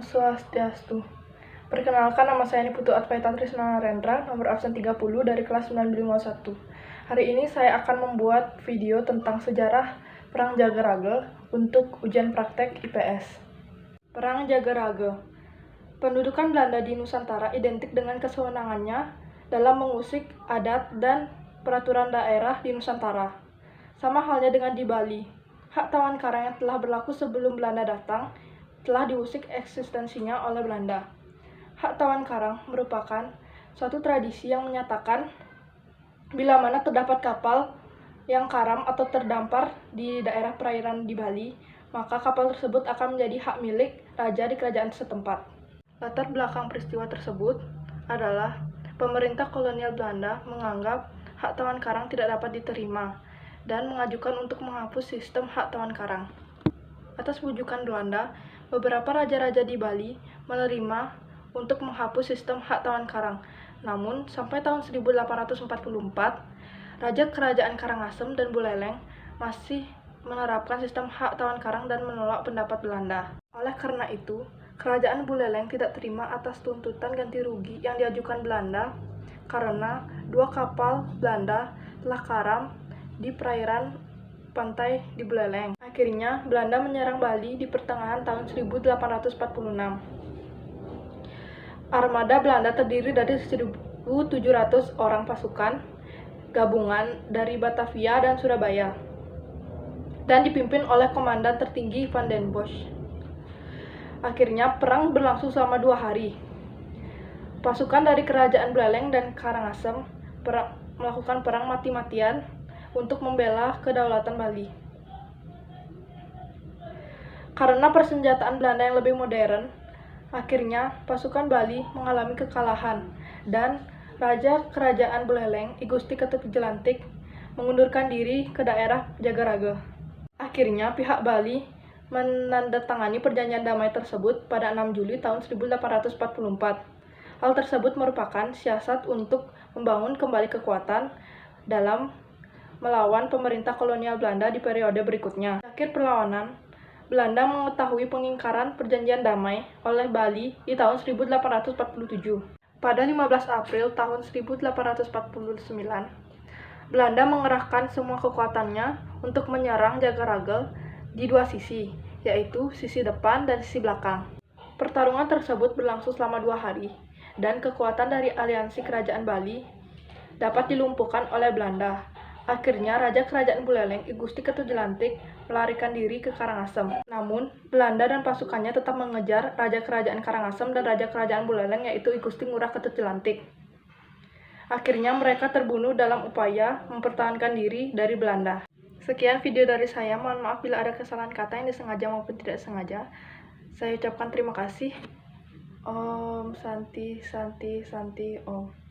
Swastiastu. Perkenalkan, nama saya Putu Advaita Trisna Narendra, nomor absen 30 dari kelas 9501. Hari ini saya akan membuat video tentang sejarah Perang Jagaraga untuk ujian praktek IPS. Perang Jagaraga. Pendudukan Belanda di Nusantara identik dengan kesewenangannya dalam mengusik adat dan peraturan daerah di Nusantara. Sama halnya dengan di Bali, hak tawan karang yang telah berlaku sebelum Belanda datang telah diusik eksistensinya oleh Belanda. Hak tawan karang merupakan suatu tradisi yang menyatakan bila mana terdapat kapal yang karam atau terdampar di daerah perairan di Bali, maka kapal tersebut akan menjadi hak milik raja di kerajaan setempat. Latar belakang peristiwa tersebut adalah pemerintah kolonial Belanda menganggap hak tawan karang tidak dapat diterima dan mengajukan untuk menghapus sistem hak tawan karang. Atas bujukan Belanda, beberapa raja-raja di Bali menerima untuk menghapus sistem hak tawan karang. Namun, sampai tahun 1844, Raja Kerajaan Karangasem dan Buleleng masih menerapkan sistem hak tawan karang dan menolak pendapat Belanda. Oleh karena itu, Kerajaan Buleleng tidak terima atas tuntutan ganti rugi yang diajukan Belanda karena 2 kapal Belanda telah karam di perairan pantai di Buleleng. Akhirnya, Belanda menyerang Bali di pertengahan tahun 1846. Armada Belanda terdiri dari 1.700 orang pasukan gabungan dari Batavia dan Surabaya, dan dipimpin oleh komandan tertinggi Van den Bosch. Akhirnya, perang berlangsung selama 2 hari. Pasukan dari Kerajaan Buleleng dan Karangasem melakukan perang mati-matian untuk membela kedaulatan Bali. Karena persenjataan Belanda yang lebih modern, akhirnya pasukan Bali mengalami kekalahan dan Raja Kerajaan Buleleng, I Gusti Ketut Jelantik, mengundurkan diri ke daerah Jagaraga. Akhirnya pihak Bali menandatangani perjanjian damai tersebut pada 6 Juli tahun 1844. Hal tersebut merupakan siasat untuk membangun kembali kekuatan dalam melawan pemerintah kolonial Belanda di periode berikutnya. Akhir perlawanan, Belanda mengetahui pengingkaran perjanjian damai oleh Bali di tahun 1847. Pada 15 April tahun 1849, Belanda mengerahkan semua kekuatannya untuk menyerang Jagaraga di 2 sisi, yaitu sisi depan dan sisi belakang. Pertarungan tersebut berlangsung selama 2 hari, dan kekuatan dari aliansi Kerajaan Bali dapat dilumpuhkan oleh Belanda. Akhirnya, Raja Kerajaan Buleleng, I Gusti Ketut Jelantik, melarikan diri ke Karangasem. Namun, Belanda dan pasukannya tetap mengejar Raja Kerajaan Karangasem dan Raja Kerajaan Buleleng, yaitu I Gusti Ngurah Ketut Jelantik. Akhirnya, mereka terbunuh dalam upaya mempertahankan diri dari Belanda. Sekian video dari saya, mohon maaf bila ada kesalahan kata yang disengaja maupun tidak sengaja. Saya ucapkan terima kasih. Om Santi Santi Santi Om.